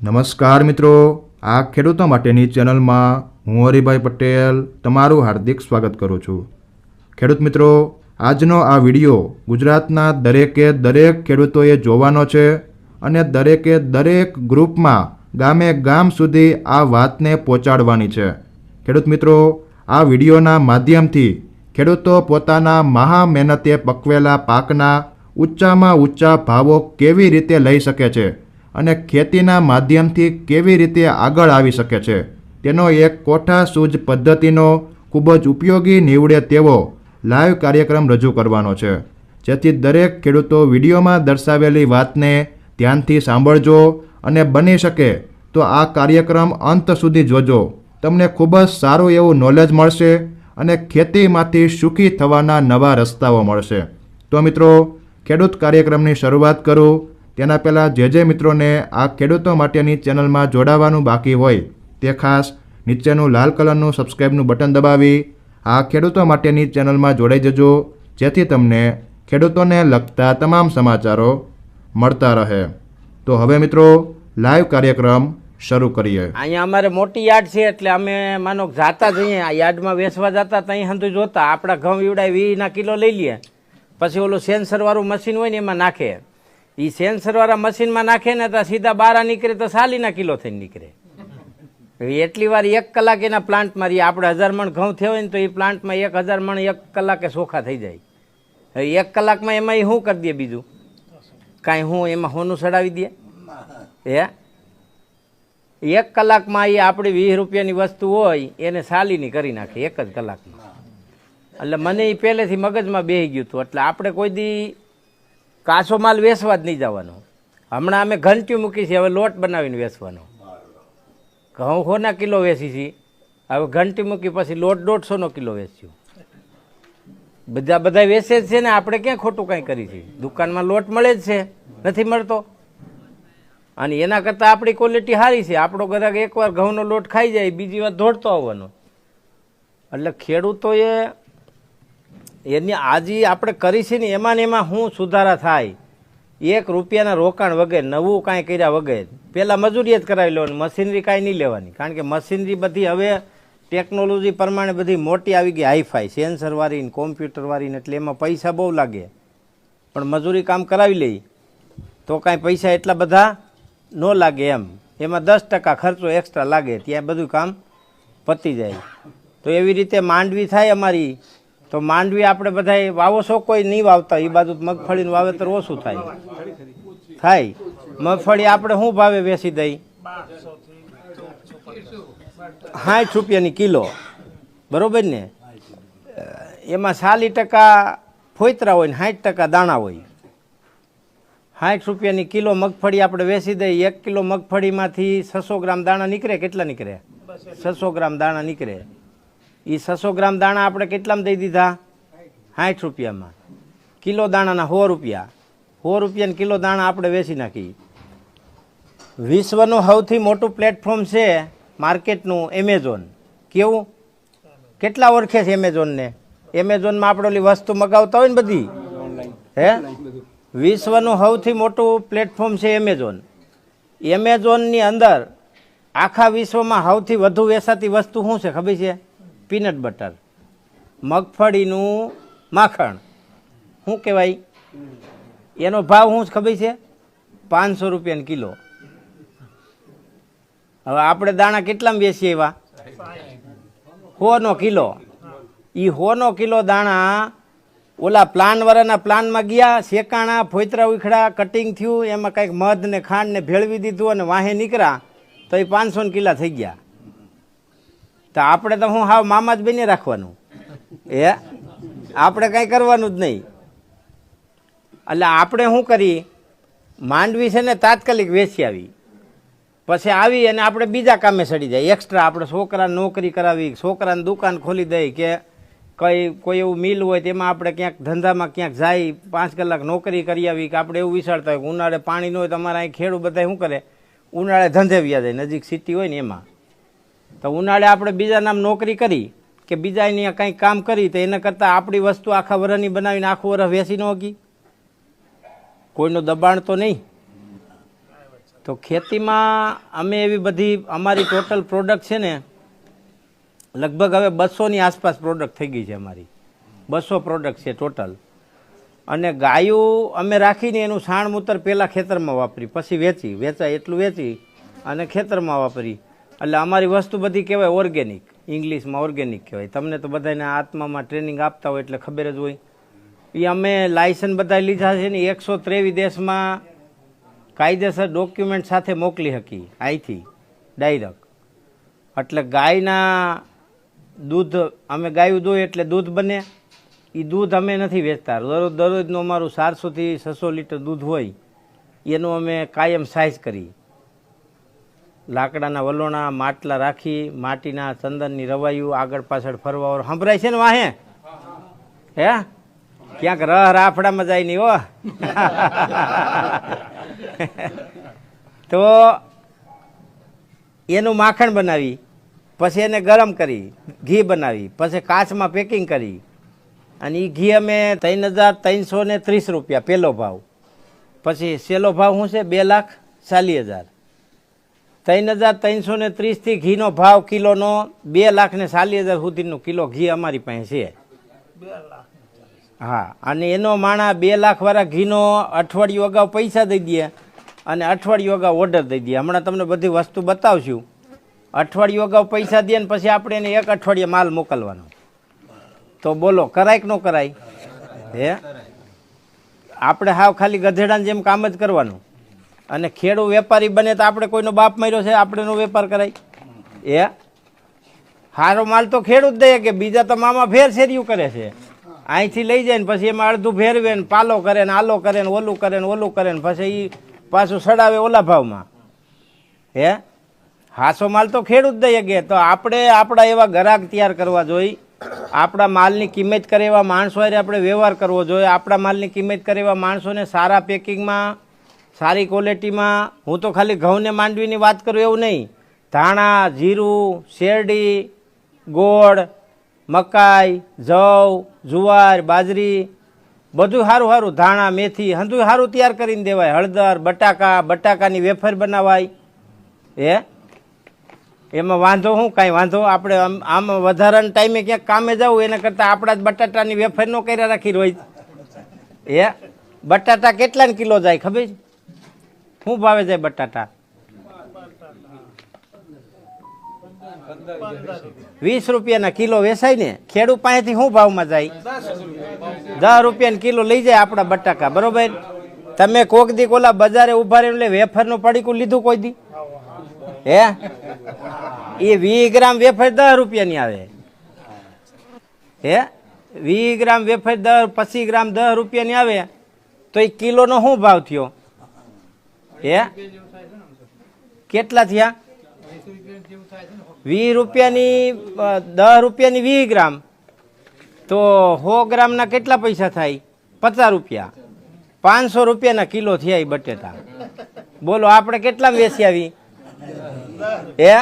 નમસ્કાર મિત્રો, આ ખેડૂતો માટેની ચેનલમાં હું હરિભાઈ પટેલ તમારું હાર્દિક સ્વાગત કરું છું। ખેડૂત મિત્રો, આજનો આ વિડીયો ગુજરાતના દરેકે દરેક ખેડૂતોએ જોવાનો છે અને દરેકે દરેક ગ્રુપમાં ગામે ગામ સુધી આ વાતને પહોંચાડવાની છે। ખેડૂત મિત્રો, આ વિડીયોના માધ્યમથી ખેડૂતો પોતાના મહા મહેનતે પકવેલા પાકના ઊંચામાં ઊંચા ભાવો કેવી રીતે લઈ શકે છે અને ખેતીના માધ્યમથી કેવી રીતે આગળ આવી શકે છે તેનો એક કોઠાસૂઝ પદ્ધતિનો ખૂબ જ ઉપયોગી નીવડે તેવો લાઈવ કાર્યક્રમ રજૂ કરવાનો છે, જેથી દરેક ખેડૂતો વિડીયોમાં દર્શાવેલી વાતને ધ્યાનથી સાંભળજો અને બની શકે તો આ કાર્યક્રમ અંત સુધી જોજો। તમને ખૂબ જ સારું એવું નોલેજ મળશે અને ખેતીમાંથી સુખી થવાના નવા રસ્તાઓ મળશે। તો મિત્રો, ખેડૂત કાર્યક્રમની શરૂઆત કરું તેના પહેલાં જે મિત્રોને આ ખેડૂતો માટેની ચેનલમાં જોડાવાનું બાકી હોય તે ખાસ નીચેનું લાલ કલરનું સબસ્ક્રાઈબનું બટન દબાવી આ ખેડૂતો માટેની ચેનલમાં જોડાઈ જજો, જેથી તમને ખેડૂતોને લગતા તમામ સમાચારો મળતા રહે। તો હવે મિત્રો, લાઈવ કાર્યક્રમ શરૂ કરીએ। અહીંયા અમારે મોટી યાર્ડ છે એટલે અમે માનો જાતા જઈએ આ યાર્ડમાં વેચવા જતા ત્યાં હંધુ જોતા આપણા ઘઉં વીવડાય 20 કિલો લઈ લઈએ, પછી ઓલું સેન્સરવાળું મશીન હોય ને એમાં નાખે, એ સેન્સરવાળા મશીનમાં નાખે ને તો સીધા 12 નીકળે તો 40 કિલો થઈને નીકળે। એટલી વાર 1 કલાક એના પ્લાન્ટમાં રહીએ, આપણે 1000 મણ ઘઉં થયો હોય ને તો એ પ્લાન્ટમાં 1000 મણ 1 કલાકે ચોખ્ખા થઈ જાય। હવે 1 કલાકમાં એમાં એ શું કરી દે, બીજું કાંઈ હું એમાં હોનું ચડાવી દે? 1 કલાકમાં એ આપણી 20 રૂપિયાની વસ્તુ હોય એને 40ની કરી નાખે 1 જ કલાકમાં। એટલે મને એ પહેલેથી મગજમાં બેસી ગયું હતું, એટલે આપણે કોઈ દી કાચો માલ વેચવા જ નહીં જવાનો। હમણાં અમે ઘંટી મૂકી છે, હવે લોટ બનાવીને વેચવાનો। ઘઉં 100 કિલો વેચી છે, હવે ઘંટી મૂકી પછી લોટ 150 કિલો વેચ્યું। બધા વેચે જ છે ને, આપણે ક્યાં ખોટું કાંઈ કરી છે? દુકાનમાં લોટ મળે જ છે, નથી મળતો? અને એના કરતાં આપણી ક્વોલિટી સારી છે। આપણો ગ્રાહક એકવાર ઘઉંનો લોટ ખાઈ જાય, બીજી વાર દોડતો આવવાનો। એટલે ખેડૂતોએ એની આજે આપણે કરી છે ને એમાં શું સુધારા થાય? 1 રૂપિયાના રોકાણ વગર, નવું કાંઈ કર્યા વગર, પહેલાં મજૂરી જ કરાવી લેવાની, મશીનરી કાંઈ નહીં લેવાની, કારણ કે મશીનરી બધી હવે ટેકનોલોજી પ્રમાણે બધી મોટી આવી ગઈ, હાઈફાઈ સેન્સરવાળી ને કોમ્પ્યુટરવાળી ને, એટલે એમાં પૈસા બહુ લાગે। પણ મજૂરી કામ કરાવી લઈ તો કાંઈ પૈસા એટલા બધા ન લાગે એમ, એમાં 10% ખર્ચો એક્સ્ટ્રા લાગે, ત્યાં બધું કામ પતી જાય। તો એવી રીતે માંડવી થાય અમારી, તો માંડવી આપણે બધા વાવો છો, કોઈ નહીં વાવતા, એ બાજુ મગફળીનું વાવેતર ઓછું થાય। મગફળી આપણે શું ભાવે વેચી દઈ? 60 રૂપિયાની કિલો, બરોબર ને? એમાં 40% ફોતરા હોય ને 60% દાણા હોય। 60 રૂપિયાની કિલો મગફળી આપણે વેચી દઈ, 1 કિલો મગફળીમાંથી 600 ગ્રામ દાણા નીકળે। કેટલા નીકળે? 600 ગ્રામ દાણા નીકળે। એ 600 ગ્રામ દાણા આપણે કેટલામાં દઈ દીધા? 60 રૂપિયામાં। કિલો દાણાના 100 રૂપિયા, 100 રૂપિયાની કિલો દાણા આપણે વેચી નાખી। વિશ્વનું સૌથી મોટું પ્લેટફોર્મ છે માર્કેટનું એમેઝોન। કેવું? કેટલા ઓળખે છે એમેઝોનને? એમેઝોનમાં આપણે ઓલી વસ્તુ મગાવતા હોય ને બધી, વિશ્વનું સૌથી મોટું પ્લેટફોર્મ છે એમેઝોન। એમેઝોનની અંદર આખા વિશ્વમાં સૌથી વધુ વેચાતી વસ્તુ શું છે ખબર છે? પીનટ બટર, મગફળીનું માખણ। શું કહેવાય? એનો ભાવ શું ખબર છે? 500 રૂપિયાની કિલો। હવે આપણે દાણા કેટલામાં વેચીએ? એવા 100 કિલો। એ 100 કિલો દાણા ઓલા પ્લાનવાળાના પ્લાનમાં ગયા, શેકાણા, ફોતરા ઉખડા, કટિંગ થયું, એમાં કંઈક મધ ને ખાંડ ને ભેળવી દીધું અને વાહે નીકળ્યા તો એ 500 કિલા થઈ ગયા। તો આપણે તો હું હાવ મામા જ બની રાખવાનું, આપણે કાંઈ કરવાનું જ નહીં। એટલે આપણે શું કરી, માંડવી છે ને તાત્કાલિક વેચી આવી, પછી આવી અને આપણે બીજા કામે ચડી જાય એક્સ્ટ્રા। આપણે છોકરાને નોકરી કરાવી, છોકરાને દુકાન ખોલી દઈ, કે કોઈ એવું મિલ હોય તેમાં આપણે ક્યાંક ધંધામાં ક્યાંક જાય, 5 કલાક નોકરી કરી આવી, કે આપણે એવું વિચારતા હોય ઉનાળે પાણી ન હોય તો અમારા અહીં ખેડૂત બધા શું કરે, ઉનાળે ધંધે વ્યા જાય, નજીક સિટી હોય ને એમાં, તો ઉનાળે આપણે બીજા નામ નોકરી કરી કે બીજા એની કંઈક કામ કરી, તો એના કરતાં આપણી વસ્તુ આખા વરસની બનાવીને આખું વરસ વેચી ન હોગી, કોઈનું દબાણ તો નહીં। તો ખેતીમાં અમે એવી બધી અમારી ટોટલ પ્રોડક્ટ છે ને લગભગ હવે 200ની આસપાસ પ્રોડક્ટ થઈ ગઈ છે અમારી. 200 પ્રોડક્ટ છે ટોટલ. અને ગાયું અમે રાખીને એનું છાણ મૂતર પહેલાં ખેતરમાં વાપરી, પછી વેચાય એટલું વેચી અને ખેતરમાં વાપરી. એટલે અમારી વસ્તુ બધી કહેવાય ઓર્ગેનિક, ઇંગ્લિશમાં ઓર્ગેનિક કહેવાય. તમને તો બધાને આત્મામાં ટ્રેનિંગ આપતા હોય એટલે ખબર જ હોય. એ અમે લાયસન્સ બધા લીધા છે ને 123 દેશમાં કાયદેસર ડોક્યુમેન્ટ સાથે મોકલી શકી અહીંથી ડાયરેક્ટ. એટલે ગાયના દૂધ અમે ગાયું દોય એટલે દૂધ બને. એ દૂધ અમે નથી વેચતા. દરરોજનું અમારું 400થી 600 લીટર દૂધ હોય એનું અમે કાયમ સાઇઝ કરી. લાકડાના વલોણા માટલા રાખી, માટીના ચંદનની રવાયું આગળ પાછળ ફરવા સંભળાય છે ને વાહે? હે ક્યાંક રાફડામાં જાય નહીં હો. તો એનું માખણ બનાવી, પછી એને ગરમ કરી, ઘી બનાવી, પછી કાચમાં પેકિંગ કરી. અને એ ઘી અમે 3,330 રૂપિયા પહેલો ભાવ. પછી સેલો ભાવ શું છે? 2,40,000. 3,330 થી ઘીનો ભાવ કિલોનો 2,40,000 સુધીનો કિલો ઘી અમારી પાસે છે. હા, અને એનો માણા 2 લાખ વાળા ઘીનો અઠવાડિયું અગાઉ પૈસા દઈ દે અને અઠવાડિયું અગાઉ ઓર્ડર દઈ દે. હમણાં તમને બધી વસ્તુ બતાવશું. અઠવાડિયું અગાઉ પૈસા દે ને પછી આપણે એને 1 અઠવાડિયે માલ મોકલવાનો. તો બોલો કરાય કે ન કરાય? હે, આપણે હાવ ખાલી ગધેડાને જેમ કામ જ કરવાનું. અને ખેડૂત વેપારી બને તો આપણે કોઈનો બાપ માર્યો છે આપણેનો વેપાર કરાય? એ સારો માલ તો ખેડૂત દે કે બીજા તો મામા ફેર શેરિયું કરે છે. અહીંથી લઈ જાય ને પછી એમાં અડધું ફેરવે ને પાલો કરે ને આલો કરે ને ઓલું કરે ને ઓલું કરે ને પછી એ પાછું સડાવે ઓલા ભાવમાં. હે, હાસો માલ તો ખેડૂત દઈએ કે. તો આપણે આપણા એવા ગ્રાહક તૈયાર કરવા જોઈએ. આપણા માલની કિંમત કરે એવા માણસો હારે આપણે વ્યવહાર કરવો જોઈએ. આપણા માલની કિંમત કરે એવા માણસોને સારા પેકિંગમાં, સારી ક્વોલિટીમાં. હું તો ખાલી ઘઉંને માંડવીની વાત કરું એવું નહીં. ધાણા, જીરું, શેરડી, ગોળ, મકાઈ, જવ, જુવાર, બાજરી બધું સારું સારું. ધાણા, મેથી હંધું સારું તૈયાર કરીને દેવાય. હળદર, બટાકાની વેફર બનાવાય. હે, એમાં વાંધો શું? કાંઈ વાંધો. આપણે આમ વધારાના ટાઈમે ક્યાંક કામે જવું એના કરતાં આપણા જ બટાટાની વેફર નો કર્યા રાખી રોજ. હે, બટાટા કેટલાને કિલો જાય ખબર છે? શું ભાવે જાય બટાટા? 20 રૂપિયાના કિલો વેચાય ને. ખેડૂત પાસેથી શું ભાવમાં જાય? 10 રૂપિયાના કિલો લઈ જાય આપણા બટાકા. બરોબર? તમે કોક દી ઓલા બજારે ઉભા રહીને વેફરનું પડીકું લીધું કોઈ દી? હે, એ 20 ગ્રામ વેફર 10 રૂપિયાની આવે. હે, 20 ગ્રામ વેફર 25 ગ્રામ 10 રૂપિયાની આવે તો એ કિલોનો શું ભાવ થયો? હે, કેટલા થયા? 20 રૂપિયાની 10 રૂપિયાની 20 ગ્રામ તો 100 ગ્રામના કેટલા પૈસા થાય? 50 રૂપિયા. 500 રૂપિયાના કિલો થયા એ બટેટા. બોલો આપણે કેટલા વેચી આવી? હે,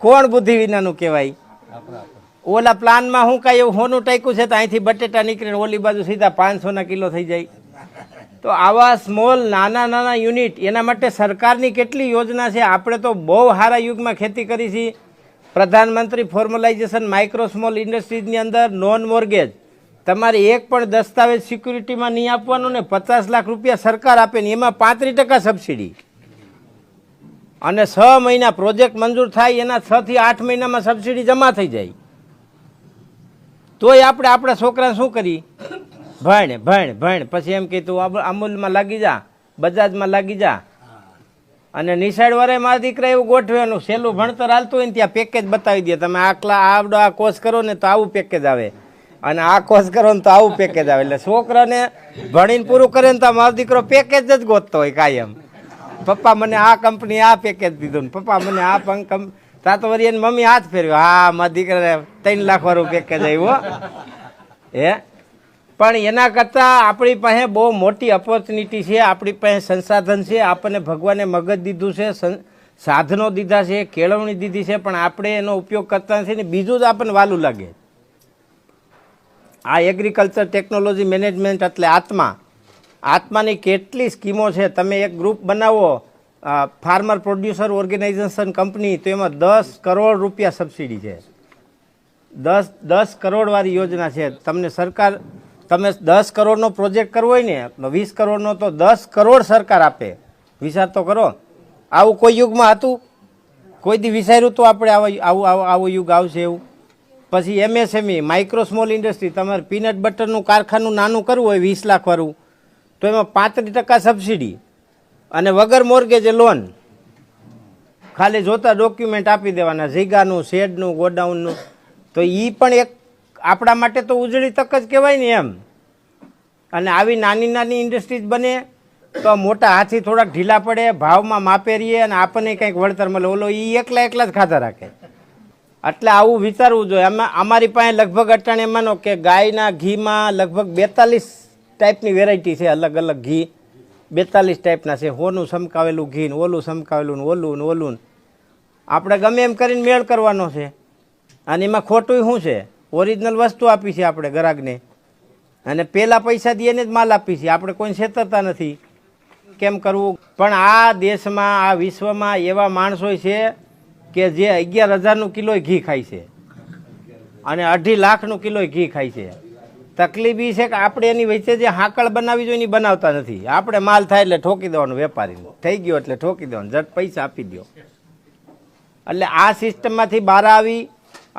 કોણ બુદ્ધિ વિનાનું કહેવાય? ઓલા પ્લાનમાં હું કાંઈ એવું હોનું ટાંક્યું છે તો અહીંથી બટેટા નીકળીને ઓલી બાજુ સીધા 500ના કિલો થઈ જાય. તો આવા સ્મોલ નાના યુનિટ, એના માટે સરકારની કેટલી યોજના છે. આપણે તો બહુ સારા યુગમાં ખેતી કરી છે. પ્રધાનમંત્રી ફોર્મલાઇઝેશન માઇક્રો સ્મોલ ઇન્ડસ્ટ્રીઝની અંદર નોન મોર્ગેજ તમારે એક પણ દસ્તાવેજ સિક્યુરિટીમાં નહીં આપવાનો ને 50 લાખ રૂપિયા સરકાર આપે ને એમાં 35% સબસિડી. અને 6 મહિના પ્રોજેક્ટ મંજૂર થાય એના 6 થી 8 મહિનામાં સબસિડી જમા થઈ જાય. તોય આપણે આપણા છોકરાને શું કરી? ભણ પછી એમ કીધું અમૂલમાં લાગી જા, બજાજમાં લાગી જા. અને નિશાળ વાળે મારા દીકરા એવું ગોઠવેનું સહેલું ભણતર હાલતું હોય ને ત્યાં પેકેજ બતાવી દે. તમે આ કોર્સ કરો ને તો આવું પેકેજ આવે અને આ કોર્સ કરો ને તો આવું પેકેજ આવે. એટલે છોકરાને ભણીને પૂરું કરે ને તો મારો દીકરો પેકેજ જ ગોતતો હોય કાયમ. પપ્પા મને આ કંપની આ પેકેજ દીધું ને પપ્પા મને આ તા તો વળી એની મમ્મી હાથ ફેરવ્યો. હા, મારા દીકરાને 3 લાખ વાળું પેકેજ આવ્યું. હે, પણ એના કરતાં આપણી પાસે બહુ મોટી ઓપોર્ચ્યુનિટી છે. આપણી પાસે સંસાધન છે. આપણને ભગવાને મગજ દીધું છે, સાધનો દીધા છે, કેળવણી દીધી છે, પણ આપણે એનો ઉપયોગ કરતા નથી ને બીજું જ આપણને વાલું લાગે. આ એગ્રીકલ્ચર ટેકનોલોજી મેનેજમેન્ટ એટલે આત્માની કેટલી સ્કીમો છે. તમે એક ગ્રુપ બનાવો ફાર્મર પ્રોડ્યુસર ઓર્ગેનાઇઝેશન કંપની, તો એમાં 10 કરોડ રૂપિયા સબસિડી છે. 10 કરોડવાળી યોજના છે. તમને સરકાર, તમે 10 કરોડનો પ્રોજેક્ટ કરવો હોય ને, 20 કરોડનો તો 10 કરોડ સરકાર આપે. વિચાર તો કરો, આવું કોઈ યુગમાં હતું? કોઈ દી વિચાર્યું તો આપણે આવો યુગ આવશે એવું? પછી MSME, માઇક્રો સ્મોલ ઇન્ડસ્ટ્રી, તમારે પીનટ બટરનું કારખાનું નાનું કરવું હોય 20 લાખ વાળું, તો એમાં 35% સબસિડી અને વગર મોર્ગેજે લોન. ખાલી જોતા ડોક્યુમેન્ટ આપી દેવાના, જગ્યાનું, શેડનું, ગોડાઉનનું. તો એ પણ એક આપણા માટે તો ઉજળી તક જ કહેવાય ને એમ. અને આવી નાની નાની ઇન્ડસ્ટ્રીઝ બને તો મોટા હાથી થોડાક ઢીલા પડે, ભાવમાં માપે રહીએ અને આપણને કંઈક વળતર મળે. ઓલો એ એકલા જ ખાતા રાખે. એટલે આવું વિચારવું જોઈએ. અમારી પાસે લગભગ અટાણે માનો કે ગાયના ઘીમાં લગભગ 42 ટાઈપની વેરાયટી છે. અલગ અલગ ઘી 42 ટાઈપના છે. હોનું સમકાવેલું ઘી ને ઓલું સમકાવેલું ને ઓલું ને ઓલું. આપણે ગમે એમ કરીને મેળ કરવાનો છે. અને એમાં ખોટું શું છે? ઓરિજિનલ વસ્તુ આપી છે આપણે ગ્રાહકને, અને પહેલાં પૈસા દઈને જ માલ આપી છે. આપણે કોઈ છેતરતા નથી. કેમ કરવું? પણ આ દેશમાં, આ વિશ્વમાં એવા માણસો છે કે જે 11,000નું કિલો ઘી ખાય છે અને 2.5 લાખનું કિલો ઘી ખાય છે. તકલીફ એ છે કે આપણે એની વચ્ચે જે હાકળ બનાવી જોઈએ એ બનાવતા નથી. આપણે માલ થાય એટલે ઠોકી દેવાનું, વેપારીને થઈ ગયો એટલે ઠોકી દેવાનું, જટ પૈસા આપી દો. એટલે આ સિસ્ટમમાંથી બહાર આવી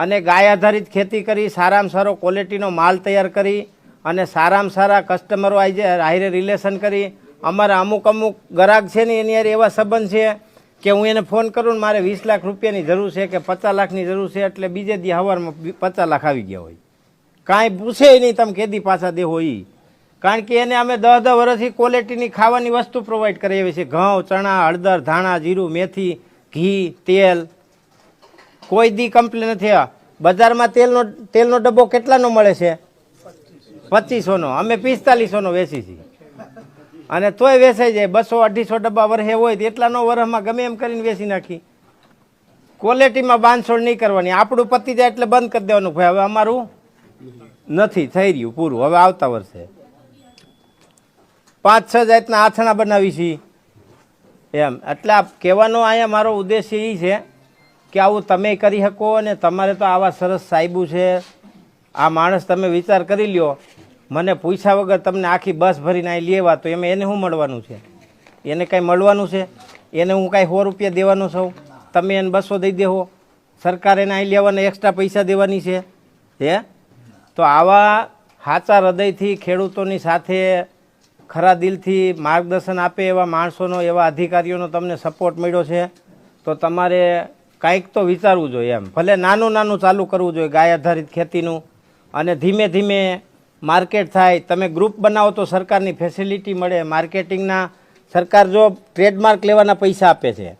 અને ગાય આધારિત ખેતી કરી, સારામાં સારો ક્વોલિટીનો માલ તૈયાર કરી અને સારામાં સારા કસ્ટમરો હારે રિલેશન કરી. અમારા અમુક ગ્રાહક છે ને એની હારે એવા સંબંધ છે કે હું એને ફોન કરું ને મારે 20 લાખ રૂપિયાની જરૂર છે કે 50 લાખની જરૂર છે, એટલે બીજે દી સવારમાં 50 લાખ આવી ગયા હોય. કાંઈ પૂછે નહીં તમે કેદી પાછા દેવો એ. કારણ કે એને અમે 10 વર્ષથી ક્વોલિટીની ખાવાની વસ્તુ પ્રોવાઈડ કરી એવી છે. ઘઉં, ચણા, હળદર, ધાણા, જીરું, મેથી, ઘી, તેલ, કોઈ દી કમ્પ્લેન નથી. બજારમાં તેલનો ડબ્બો કેટલાનો મળે છે? 2500નો. અમે 4500નો વેચી છીએ. અને તોય વેચાઈ જાય. 200-250 ડબ્બા વર્ષે હોય તો એટલાનો વર્ષમાં ગમે એમ કરીને વેચી નાખી. ક્વોલિટીમાં બાંધછોડ નહીં કરવાની. આપણું પતી જાય એટલે બંધ કરી દેવાનું. ભાઈ હવે અમારું નથી, થઈ રહ્યું પૂરું. હવે આવતા વર્ષે 5-6 જાતના આથણા બનાવી છીએ એમ. એટલે આ કહેવાનો અહીંયા મારો ઉદ્દેશ્ય એ છે કે આવું તમે કરી શકો. અને તમારે તો આવા સરસ સાહેબુ છે. આ માણસ તમે વિચાર કરી લ્યો, મને પૂછ્યા વગર તમને આખી બસ ભરીને અહીં લેવા, તો એમાં એને શું મળવાનું છે? એને કાંઈ મળવાનું છે? એને હું કાંઈ 100 રૂપિયા દેવાનો છું? તમે એને 200 દઈ દેવો? સરકાર એને અહીં લેવાના એક્સ્ટ્રા પૈસા દેવાની છે? હે? તો આવા સાચા હૃદયથી ખેડૂતોની સાથે ખરા દિલથી માર્ગદર્શન આપે એવા માણસોનો, એવા અધિકારીઓનો તમને સપોર્ટ મળ્યો છે. તો તમારે કાંઈક તો વિચારવું જોઈએ એમ. ભલે નાનું ચાલુ કરવું જોઈએ ગાય આધારિત ખેતીનું, અને ધીમે ધીમે માર્કેટ થાય. તમે ગ્રુપ બનાવો તો સરકારની ફેસિલિટી મળે. માર્કેટિંગના સરકાર જો ટ્રેડમાર્ક લેવાના પૈસા આપે છે,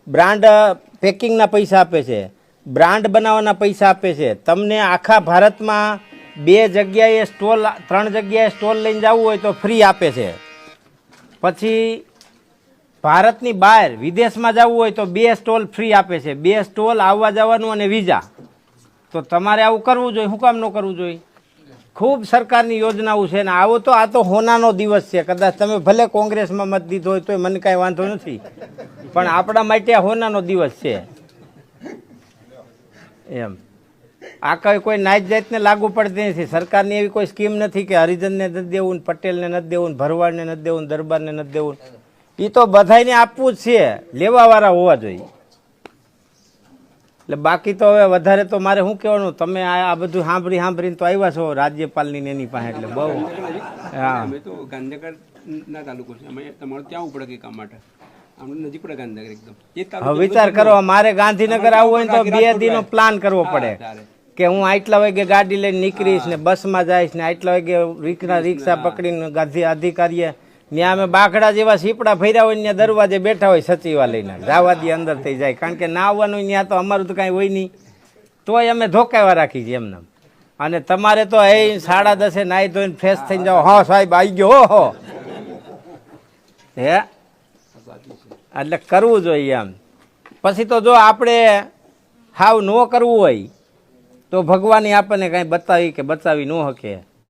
બ્રાન્ડ પેકિંગના પૈસા આપે છે, બ્રાન્ડ બનાવવાના પૈસા આપે છે. તમને આખા ભારતમાં 2 જગ્યાએ સ્ટોલ, 3 જગ્યાએ સ્ટોલ લઈને જવું હોય તો ફ્રી આપે છે. પછી ભારતની બહાર વિદેશમાં જવું હોય તો 2 સ્ટોલ ફ્રી આપે છે. 2 સ્ટોલ આવવા જવાનું અને વિઝા. તો તમારે આવું કરવું જોઈએ. શું કામ ન કરવું જોઈએ? ખૂબ સરકારની યોજનાઓ છે ને આવો તો, આ તો હોનાનો દિવસ છે. કદાચ તમે ભલે કોંગ્રેસમાં મત દીધો હોય તો મને કાંઈ વાંધો નથી, પણ આપણા માટે આ હોનાનો દિવસ છે એમ. આ કોઈ નાત જાતને લાગુ પડતી નથી. સરકારની એવી કોઈ સ્કીમ નથી કે હરિજનને નથી દેવું, પટેલને નથી દેવું, ભરવાડને નથી દેવું, દરબારને નથી દેવું. એ તો બધાને આપવું જ છે, લેવાવાળા હોવા જોઈએ. એટલે બાકી તો હવે વધારે તો મારે શું કહેવાનું? તમે આ બધું સાંભળીને તો આવ્યા છો રાજ્યપાલની એની પાસે. એટલે બહુ હા, અમે તો ગાંધીનગરના તાલુકો છે. અમે તમારે ત્યાં આવવું પડે કે કામ માટે? અમને નજીક પડે ગાંધીનગર એકદમ. હવે વિચાર કરો, મારે ગાંધીનગર આવવું હોય તો 2 દિનનો પ્લાન કરવો પડે કે હું આટલા વાગે ગાડી લઈને નીકળીશ ને બસમાં જઈશ ને આટલા વાગે રિક્ષા પકડીને અધિકારીએ ત્યાં અમે બાખડા જેવા સીપડા ભર્યા હોય ત્યાં દરવાજે બેઠા હોય સચિવાલયના, જવા દે અંદર થઈ જાય. કારણ કે ના આવવાનું ત્યાં તો અમારું તો કાંઈ હોય નહીં, તોય અમે ધોકાવા રાખી છીએ એમને. અને તમારે તો એ 10:30 નાહી ધોઈને ફ્રેશ થઈને જાઓ, હા સાહેબ આવી ગયો હો હે. એટલે કરવું જોઈએ એમ. પછી તો જો આપણે હાવ ન કરવું હોય તો ભગવાને આપણને કાંઈ બતાવી કે બચાવી ન શકે.